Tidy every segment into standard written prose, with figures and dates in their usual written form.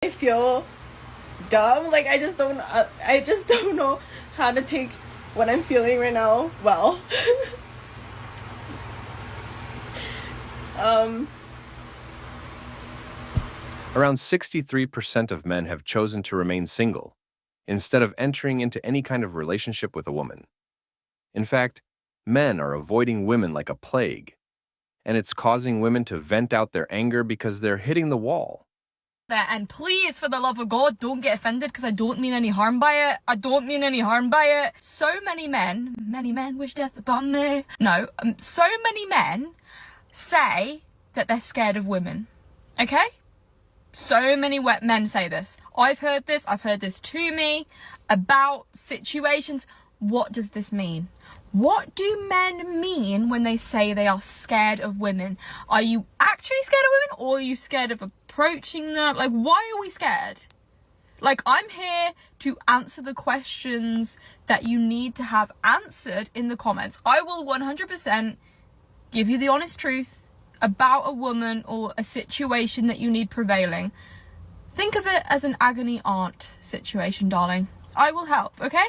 I feel dumb. Like I just don't know how to take what I'm feeling right now well. um Around 63% of men have chosen to remain single instead of entering into any kind of relationship with a woman. In fact, men are avoiding women like a plague, and it's causing women to vent out their anger because they're hitting the wall. And please, for the love of God, don't get offended because I don't mean any harm by it. I don't mean any harm by it. So many men wish death upon me. No, so many men say that they're scared of women. Okay? So many men say this. I've heard this to me about situations. What does this mean? What do men mean when they say they are scared of women? Are you actually scared of women, or are you scared of approaching them? Like, why are we scared? Like, I'm here to answer the questions that you need to have answered in the comments. I will 100% give you the honest truth about a woman or a situation that you need prevailing. Think of it as an agony aunt situation, darling. I will help, okay?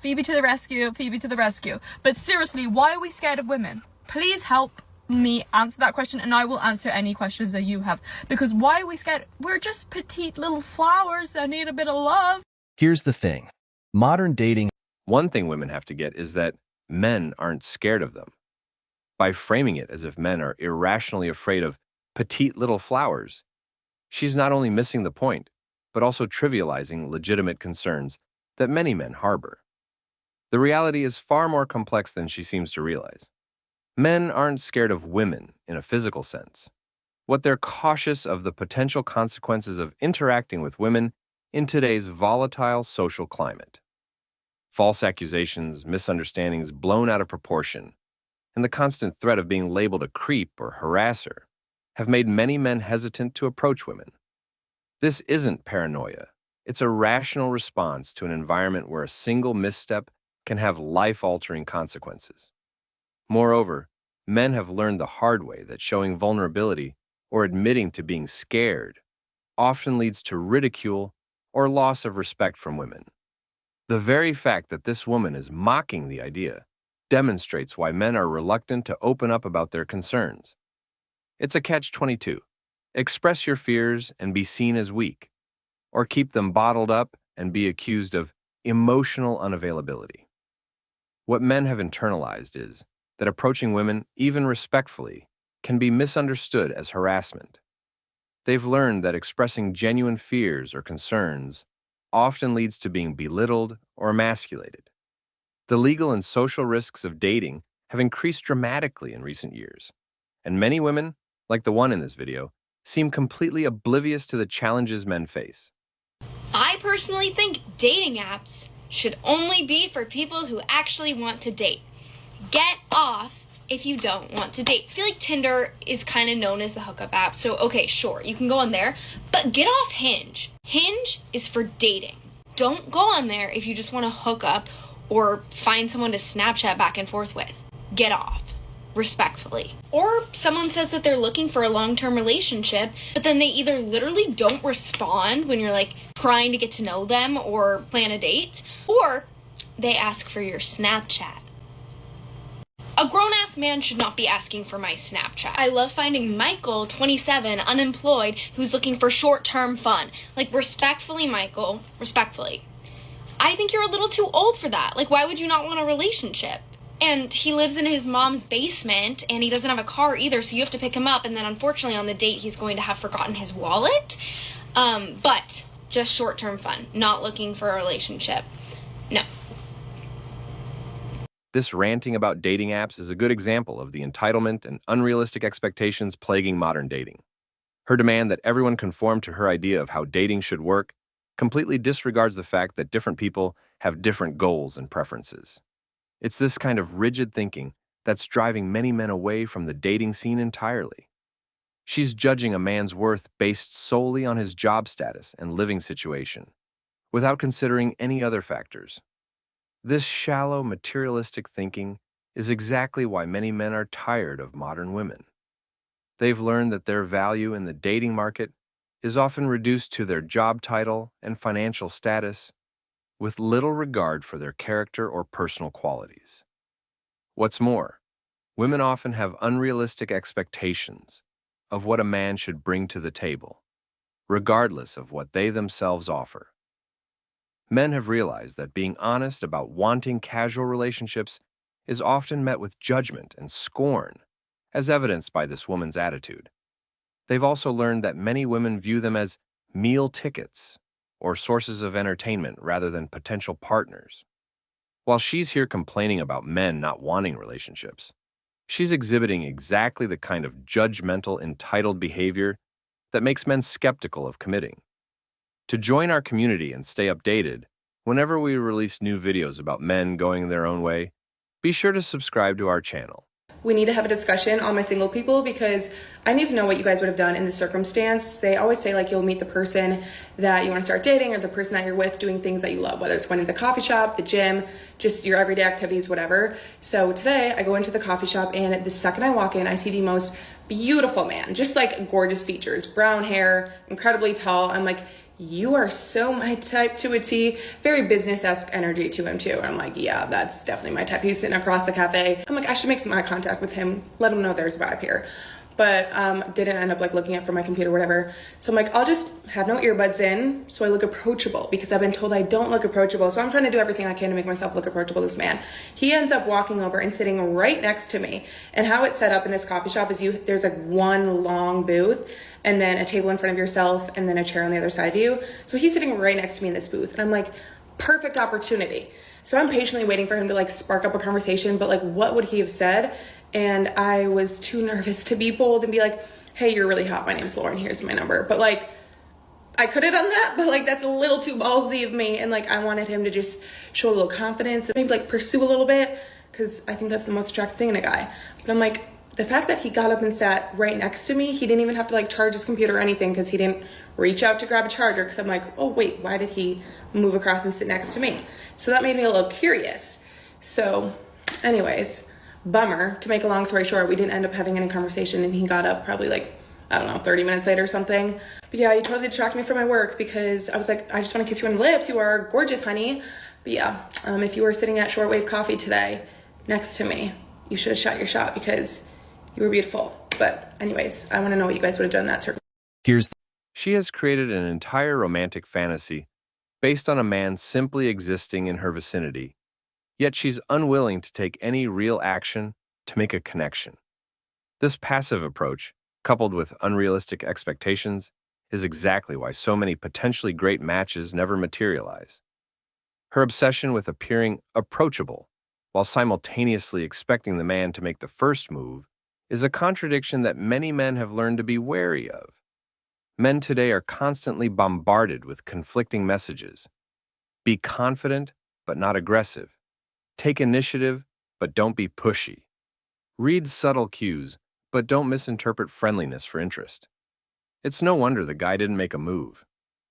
Phoebe to the rescue, Phoebe to the rescue. But seriously, why are we scared of women? Please help me answer that question, and I will answer any questions that you have. Because why are we scared? We're just petite little flowers that need a bit of love. Here's the thing. Modern dating. One thing women have to get is that men aren't scared of them. By framing it as if men are irrationally afraid of petite little flowers, she's not only missing the point, but also trivializing legitimate concerns that many men harbor. The reality is far more complex than she seems to realize. Men aren't scared of women in a physical sense. What they're cautious of the potential consequences of interacting with women in today's volatile social climate. False accusations, misunderstandings blown out of proportion, and the constant threat of being labeled a creep or harasser have made many men hesitant to approach women. This isn't paranoia. It's a rational response to an environment where a single misstep can have life-altering consequences. Moreover, men have learned the hard way that showing vulnerability or admitting to being scared often leads to ridicule or loss of respect from women. The very fact that this woman is mocking the idea demonstrates why men are reluctant to open up about their concerns. It's a catch-22. Express your fears and be seen as weak, or keep them bottled up and be accused of emotional unavailability. What men have internalized is that approaching women, even respectfully, can be misunderstood as harassment. They've learned that expressing genuine fears or concerns often leads to being belittled or emasculated. The legal and social risks of dating have increased dramatically in recent years, and many women, like the one in this video, seem completely oblivious to the challenges men face. I personally think dating apps should only be for people who actually want to date. Get off if you don't want to date. I feel like Tinder is kind of known as the hookup app, so okay, sure, you can go on there, but get off Hinge. Hinge is for dating. Don't go on there if you just want to hook up or find someone to Snapchat back and forth with. Get off. Respectfully. Or someone says that they're looking for a long-term relationship, but then they either literally don't respond when you're like trying to get to know them or plan a date, or they ask for your Snapchat. A grown-ass man should not be asking for my Snapchat. I love finding Michael, 27, unemployed, who's looking for short-term fun. Like, respectfully, Michael, respectfully, I think you're a little too old for that. Like, why would you not want a relationship? And he lives in his mom's basement, and he doesn't have a car either, so you have to pick him up, and then unfortunately on the date he's going to have forgotten his wallet. But just short-term fun, not looking for a relationship. No. This ranting about dating apps is a good example of the entitlement and unrealistic expectations plaguing modern dating. Her demand that everyone conform to her idea of how dating should work completely disregards the fact that different people have different goals and preferences. It's this kind of rigid thinking that's driving many men away from the dating scene entirely. She's judging a man's worth based solely on his job status and living situation, without considering any other factors. This shallow, materialistic thinking is exactly why many men are tired of modern women. They've learned that their value in the dating market is often reduced to their job title and financial status, with little regard for their character or personal qualities. What's more, women often have unrealistic expectations of what a man should bring to the table, regardless of what they themselves offer. Men have realized that being honest about wanting casual relationships is often met with judgment and scorn, as evidenced by this woman's attitude. They've also learned that many women view them as meal tickets or sources of entertainment rather than potential partners. While she's here complaining about men not wanting relationships, she's exhibiting exactly the kind of judgmental, entitled behavior that makes men skeptical of committing. To join our community and stay updated, whenever we release new videos about men going their own way, be sure to subscribe to our channel. We need to have a discussion on my single people because I need to know what you guys would have done in this circumstance. They always say like you'll meet the person that you want to start dating or the person that you're with doing things that you love, whether it's going to the coffee shop, the gym, just your everyday activities, whatever. So today I go into the coffee shop and the second I walk in, I see the most beautiful man, just like gorgeous features, brown hair, incredibly tall. I'm like, you are so my type to a T. Very business-esque energy to him too. And I'm like, yeah, that's definitely my type. He was sitting across the cafe. I'm like, I should make some eye contact with him, let him know there's a vibe here. But didn't end up like looking up for my computer, whatever. So I'm like, I'll just have no earbuds in so I look approachable because I've been told I don't look approachable. So I'm trying to do everything I can to make myself look approachable to this man. He ends up walking over and sitting right next to me. And how it's set up in this coffee shop is there's like one long booth and then a table in front of yourself and then a chair on the other side of you. So he's sitting right next to me in this booth. And I'm like, perfect opportunity. So I'm patiently waiting for him to like spark up a conversation, but like what would he have said? And I was too nervous to be bold and be like, hey, you're really hot. My name's Lauren. Here's my number. But like, I could have done that, but like, that's a little too ballsy of me. And like, I wanted him to just show a little confidence, maybe like pursue a little bit, because I think that's the most attractive thing in a guy. But I'm like, the fact that he got up and sat right next to me, he didn't even have to like charge his computer or anything because he didn't reach out to grab a charger. Because I'm like, oh wait, why did he move across and sit next to me? So that made me a little curious. So anyways, bummer. To make a long story short, we didn't end up having any conversation and he got up probably like, I don't know, 30 minutes later or something. But yeah, he totally distracted me from my work because I was like, I just want to kiss you on the lips. You are gorgeous, honey. But yeah, if you were sitting at Shortwave Coffee today next to me, you should have shot your shot because you were beautiful. But anyways, I want to know what you guys would have done in that circumstance. She has created an entire romantic fantasy based on a man simply existing in her vicinity, yet she's unwilling to take any real action to make a connection. This passive approach, coupled with unrealistic expectations, is exactly why so many potentially great matches never materialize. Her obsession with appearing approachable while simultaneously expecting the man to make the first move is a contradiction that many men have learned to be wary of. Men today are constantly bombarded with conflicting messages. Be confident, but not aggressive. Take initiative, but don't be pushy. Read subtle cues, but don't misinterpret friendliness for interest. It's no wonder the guy didn't make a move.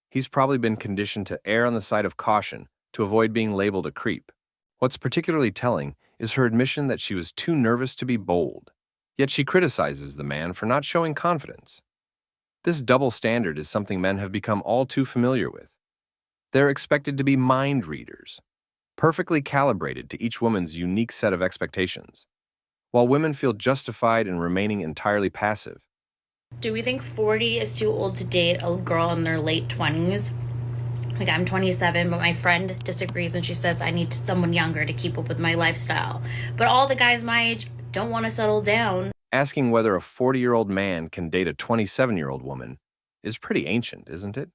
He's probably been conditioned to err on the side of caution to avoid being labeled a creep. What's particularly telling is her admission that she was too nervous to be bold, yet she criticizes the man for not showing confidence. This double standard is something men have become all too familiar with. They're expected to be mind readers, perfectly calibrated to each woman's unique set of expectations, while women feel justified in remaining entirely passive. Do we think 40 is too old to date a girl in their late 20s? Like, I'm 27, but my friend disagrees and she says I need someone younger to keep up with my lifestyle. But all the guys my age don't want to settle down. Asking whether a 40-year-old man can date a 27-year-old woman is pretty ancient, isn't it?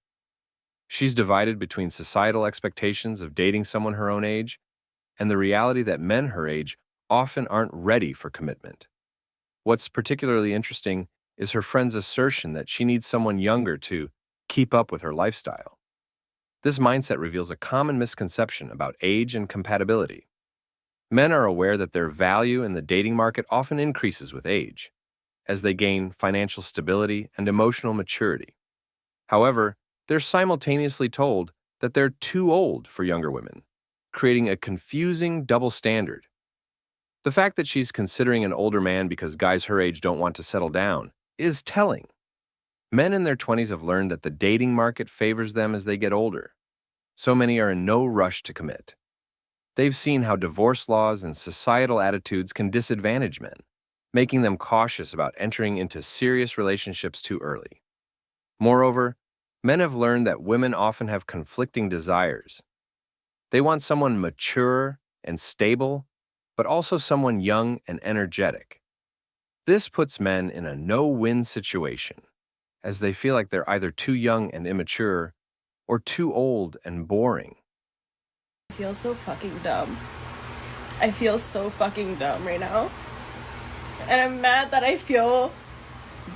She's divided between societal expectations of dating someone her own age and the reality that men her age often aren't ready for commitment. What's particularly interesting is her friend's assertion that she needs someone younger to keep up with her lifestyle. This mindset reveals a common misconception about age and compatibility. Men are aware that their value in the dating market often increases with age, as they gain financial stability and emotional maturity. However, they're simultaneously told that they're too old for younger women, creating a confusing double standard. The fact that she's considering an older man because guys her age don't want to settle down is telling. Men in their 20s have learned that the dating market favors them as they get older. So many are in no rush to commit. They've seen how divorce laws and societal attitudes can disadvantage men, making them cautious about entering into serious relationships too early. Moreover, men have learned that women often have conflicting desires. They want someone mature and stable, but also someone young and energetic. This puts men in a no-win situation, as they feel like they're either too young and immature or too old and boring. I feel so fucking dumb. I feel so fucking dumb right now. And I'm mad that I feel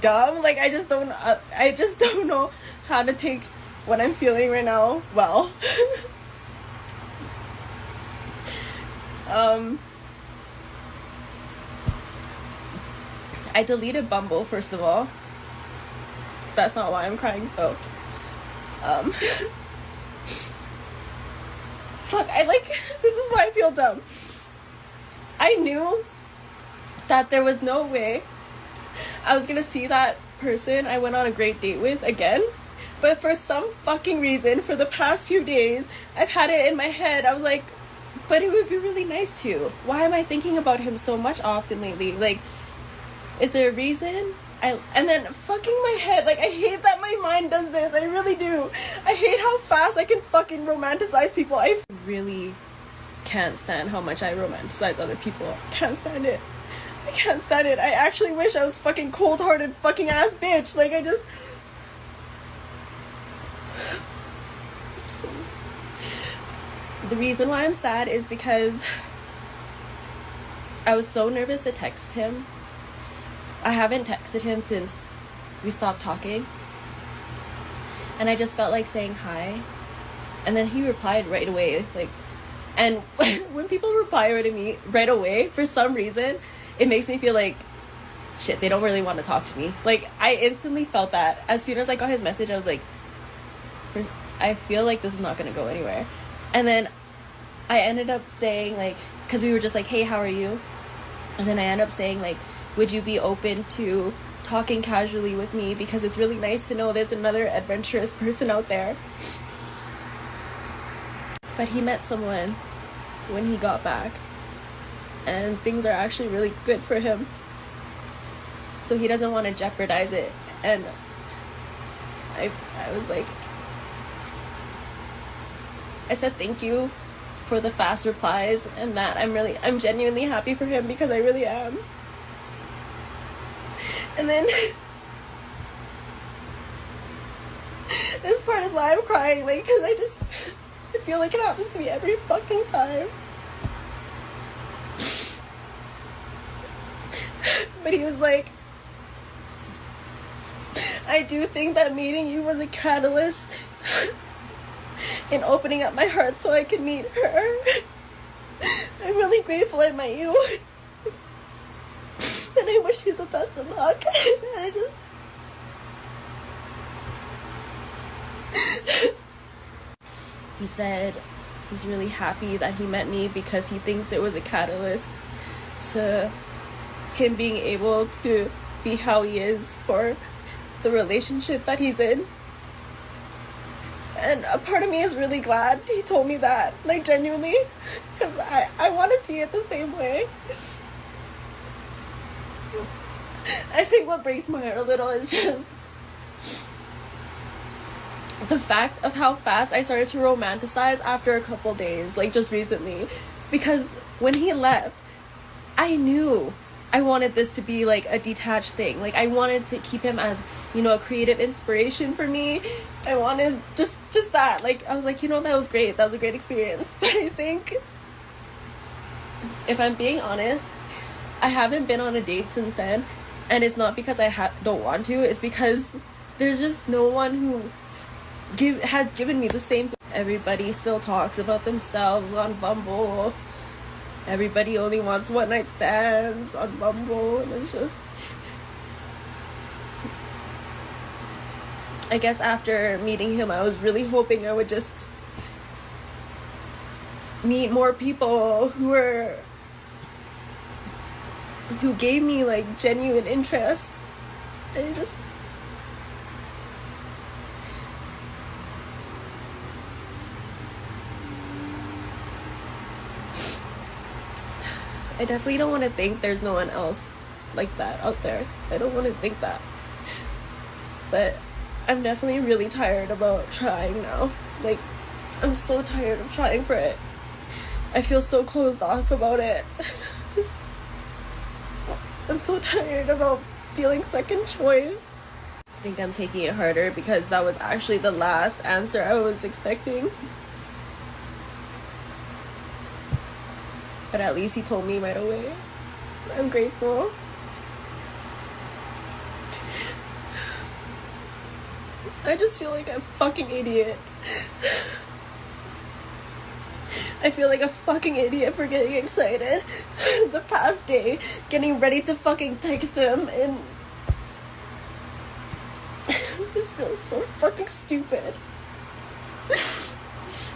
dumb. Like, I just don't know how to take what I'm feeling right now well. I deleted Bumble, first of all. That's not why I'm crying, though. Fuck, this is why I feel dumb. I knew that there was no way I was gonna see that person I went on a great date with again. But for some fucking reason, for the past few days, I've had it in my head. I was like, but it would be really nice to. Why am I thinking about him so much often lately? Like, is there a reason? And then fucking my head, like, I hate that my mind does this. I really do. I hate how fast I can fucking romanticize people. I really can't stand how much I romanticize other people. Can't stand it. I can't stand it. I actually wish I was fucking cold-hearted fucking ass bitch. Like, the reason why I'm sad is because I was so nervous to text him. I haven't texted him since we stopped talking. And I just felt like saying hi. And then he replied right away. Like, and when people reply to me right away, for some reason, it makes me feel like, shit, they don't really want to talk to me. Like, I instantly felt that. As soon as I got his message, I was like, I feel like this is not going to go anywhere. And then I ended up saying, like, because we were just like, hey, how are you? And then I ended up saying, like, would you be open to talking casually with me? Because it's really nice to know there's another adventurous person out there. But he met someone when he got back. And things are actually really good for him. So he doesn't want to jeopardize it. And I was like, I said thank you for the fast replies and that I'm genuinely happy for him because I really am. And then this part is why I'm crying, like, because I feel like it happens to me every fucking time. But he was like, I do think that meeting you was a catalyst in opening up my heart so I could meet her. I'm really grateful I met you. And I wish you the best of luck. And he said he's really happy that he met me because he thinks it was a catalyst to him being able to be how he is for the relationship that he's in. And a part of me is really glad he told me that, like, genuinely, because I want to see it the same way. I think what breaks my heart a little is just the fact of how fast I started to romanticize after a couple days, like, just recently. Because when he left, I knew I wanted this to be, like, a detached thing. Like, I wanted to keep him as, you know, a creative inspiration for me. I wanted just that. Like, I was like, you know, that was great. That was a great experience. But I think, if I'm being honest, I haven't been on a date since then. And it's not because I don't want to. It's because there's just no one who has given me the same. Everybody still talks about themselves on Bumble. Everybody only wants one night stands on Bumble, and it's just, I guess after meeting him, I was really hoping I would just meet more people who gave me, like, genuine interest. And I definitely don't want to think there's no one else like that out there. I don't want to think that. But I'm definitely really tired about trying now. Like, I'm so tired of trying for it. I feel so closed off about it. I'm so tired about feeling second choice. I think I'm taking it harder because that was actually the last answer I was expecting. But at least he told me right away. I'm grateful. I just feel like a fucking idiot. I feel like a fucking idiot for getting excited the past day, getting ready to fucking text him, and I just feel so fucking stupid.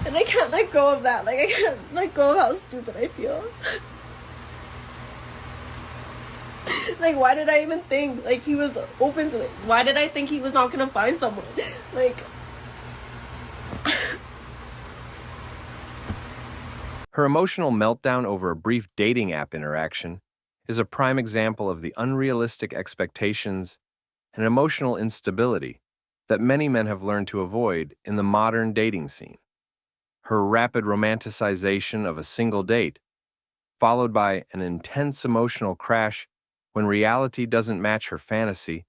And I can't let go of that. Like, I can't let go of how stupid I feel. Like, why did I even think, like, he was open to this? Why did I think he was not gonna find someone? Like... Her emotional meltdown over a brief dating app interaction is a prime example of the unrealistic expectations and emotional instability that many men have learned to avoid in the modern dating scene. Her rapid romanticization of a single date, followed by an intense emotional crash when reality doesn't match her fantasy,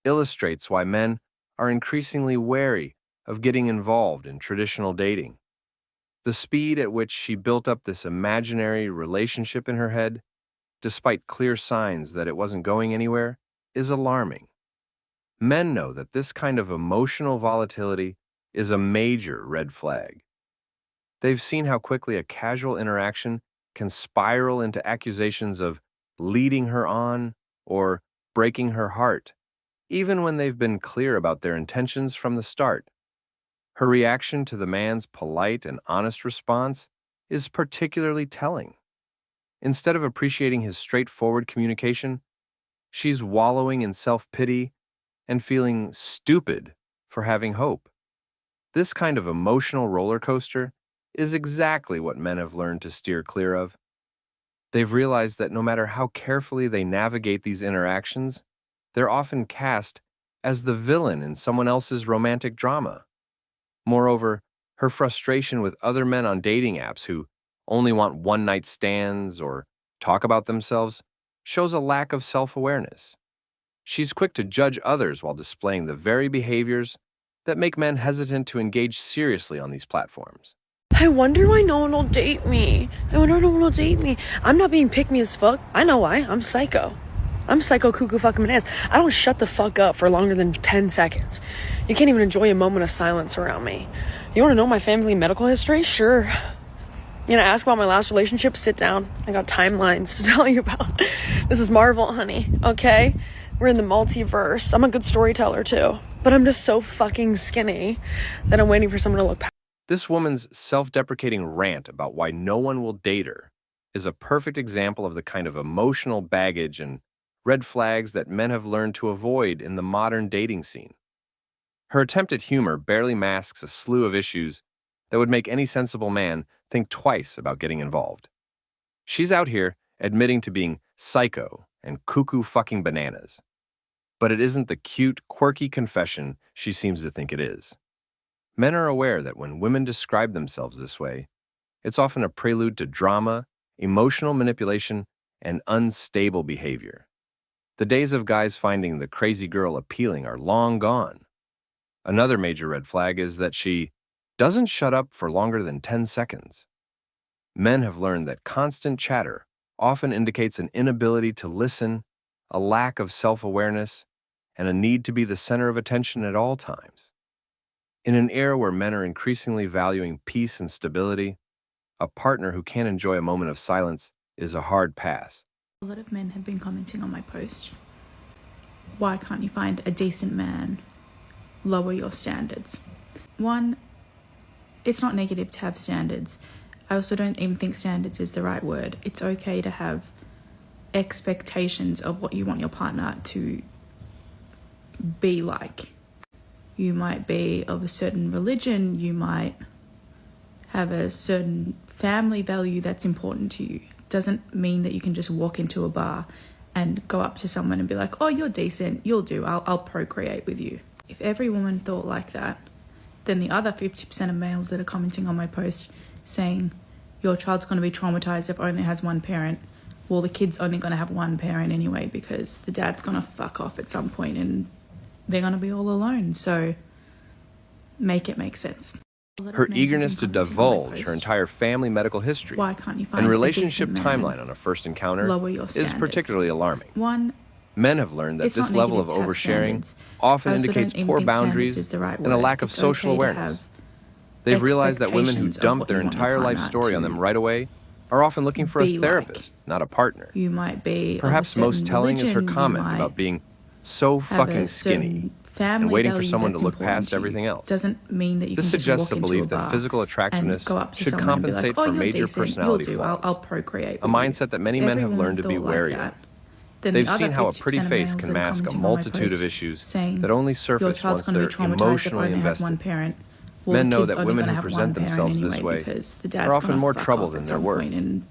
illustrates why men are increasingly wary of getting involved in traditional dating. The speed at which she built up this imaginary relationship in her head, despite clear signs that it wasn't going anywhere, is alarming. Men know that this kind of emotional volatility is a major red flag. They've seen how quickly a casual interaction can spiral into accusations of leading her on or breaking her heart, even when they've been clear about their intentions from the start. Her reaction to the man's polite and honest response is particularly telling. Instead of appreciating his straightforward communication, she's wallowing in self-pity and feeling stupid for having hope. This kind of emotional roller coaster is exactly what men have learned to steer clear of. They've realized that no matter how carefully they navigate these interactions, they're often cast as the villain in someone else's romantic drama. Moreover, her frustration with other men on dating apps who only want one-night stands or talk about themselves shows a lack of self-awareness. She's quick to judge others while displaying the very behaviors that make men hesitant to engage seriously on these platforms. I wonder why no one will date me. I wonder why no one will date me. I'm not being pick me as fuck. I know why. I'm psycho. I'm psycho cuckoo fucking bananas. I don't shut the fuck up for longer than 10 seconds. You can't even enjoy a moment of silence around me. You want to know my family medical history? Sure. You know, ask about my last relationship? Sit down. I got timelines to tell you about. This is Marvel, honey. Okay? We're in the multiverse. I'm a good storyteller too. But I'm just so fucking skinny that I'm waiting for someone to look past. This woman's self-deprecating rant about why no one will date her is a perfect example of the kind of emotional baggage and red flags that men have learned to avoid in the modern dating scene. Her attempt at humor barely masks a slew of issues that would make any sensible man think twice about getting involved. She's out here admitting to being psycho and cuckoo fucking bananas. But it isn't the cute, quirky confession she seems to think it is. Men are aware that when women describe themselves this way, it's often a prelude to drama, emotional manipulation, and unstable behavior. The days of guys finding the crazy girl appealing are long gone. Another major red flag is that she doesn't shut up for longer than 10 seconds. Men have learned that constant chatter often indicates an inability to listen, a lack of self-awareness, and a need to be the center of attention at all times. In an era where men are increasingly valuing peace and stability, a partner who can't enjoy a moment of silence is a hard pass. A lot of men have been commenting on my post. Why can't you find a decent man? Lower your standards. One, it's not negative to have standards. I also don't even think standards is the right word. It's okay to have expectations of what you want your partner to be like. You might be of a certain religion, you might have a certain family value that's important to you. doesn't mean that you can just walk into a bar and go up to someone and be like, oh, you're decent, you'll do, I'll procreate with you. If every woman thought like that, then the other 50% of males that are commenting on my post saying, your child's going to be traumatized if it only has one parent, well, the kid's only going to have one parent anyway because the dad's going to fuck off at some point and they're going to be all alone. So make it make sense. Her eagerness to divulge her entire family medical history Why can't you find and a relationship decent man? timeline on a first encounter Lower your is standards. particularly alarming. One, Men have learned that it's this not level of negative to have oversharing standards. often I also indicates don't even poor think standards boundaries is the right and a word. lack of It's social okay to awareness. have They've realized that women who expectations of dump what their you want your entire life partner story on to them right away are often looking for a be therapist, not a partner. You might be of a Perhaps most certain telling is her religion, you comment might about being so have fucking a skinny certain family and waiting for value someone to that's look important past to you. everything else. Doesn't mean that you This can just suggests walk the into belief a that bar physical and attractiveness go up to should someone and be like, compensate oh, for you're major decent, personality you'll do, flaws. I'll procreate A with you. mindset that many men have Everyone learned to be thought like wary that. of. Then They've the seen other how a 50% pretty of face males can that are mask a commenting on my multitude post of issues saying, that only your surface child's once gonna they're be traumatized if it emotionally only has one invested. parent. Well, Men the know kid's that only women gonna who have present one parent themselves this anyway way because the dad's are often gonna more fuck trouble off than at they're some worth. point and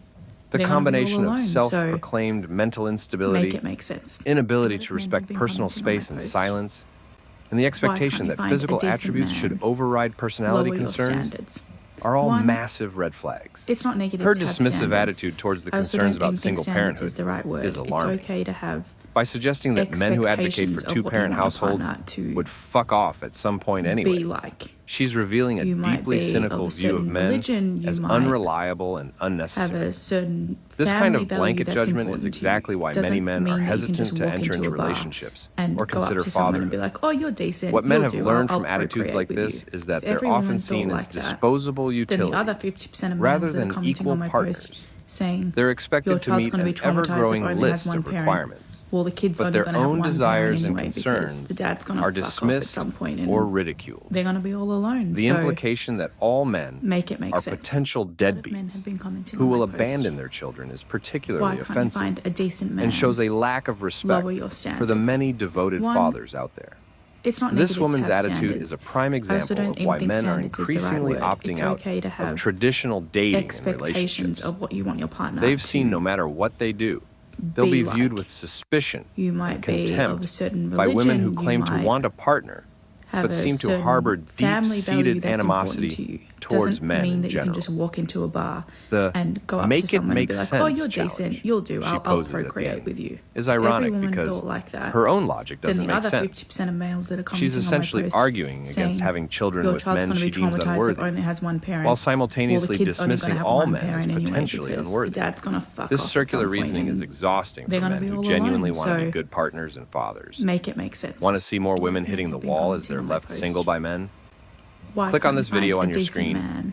The they're gonna be all combination of alone, self-proclaimed mental so instability, make it make sense. inability A lot to of men have respect been personal commenting on my space and post. silence, and the expectation you that find a physical decent attributes should man? override personality Lower your concerns standards. are all One, massive red flags. It's not negative Her to have dismissive standards. attitude towards the I also concerns don't about even think single standards parenthood is the right word. is alarming. It's okay to have By suggesting that men who advocate for expectations of what you two-parent want your households partner to would fuck off at some point anyway, be like. she's revealing a You might deeply be cynical of a view of certain men religion, you as might unreliable and have unnecessary. a certain This kind family of value blanket that's judgment is important to you. exactly why many Doesn't men mean are that you can just hesitant to walk enter into a bar relationships and or go up consider to someone and be fatherhood. like, oh, you're decent. What men you'll have do, learned I'll from attitudes procreate like with this you. is that If they're every often woman seen thought as like that, disposable then the other utilities 50% of rather males that are than commenting equal on my partners. post saying They're your expected to child's meet going to be an traumatized if it ever-growing only has list one of parent. requirements, Well, the kid's but only their going to have own one desires parent and anyway because concerns the dad's going are to fuck off at dismissed some point and or ridiculed. they're going to be all alone. The So implication that all men make it make are sense. potential A lot of men deadbeats have been commenting who on will my post. abandon their children is Why particularly can't you offensive find a decent man? and shows a lack of respect Lower your for the standards. many devoted One, fathers out there. It's not This negative to woman's have attitude standards. is a prime I also example don't of even why think men are standards is the right increasingly word. opting It's out okay to of have traditional dating and expectations relationships. of what you want your partner They've to seen no matter what they do, they'll be viewed like. with suspicion You might and be of a contempt certain by religion, women who you claim to might want a partner have but a seem to certain harbor family value deep-seated that's animosity important to you. towards Doesn't men mean in that general. you can just walk into a bar The and go up make to it someone make and be like, sense oh, you're challenge decent, you'll do, she I'll poses at the procreate end with you. is ironic Every woman because thought like that. her own logic Then doesn't the make other sense. 50% of males that are commenting She's essentially on my post arguing saying, against having children your with child's men gonna she be deems traumatized if unworthy, only has one parent. while simultaneously well, the kid's only dismissing gonna have all one men as parent anyway potentially because unworthy. The dad's gonna fuck This off at circular some point reasoning is and exhausting for they're gonna men be who all genuinely alone, want to so be good partners and fathers. make it make sense. Want to see more women hitting the Have been wall as commenting they're on my left post. single by men? Why Click on can't this you find video a on your decent screen man?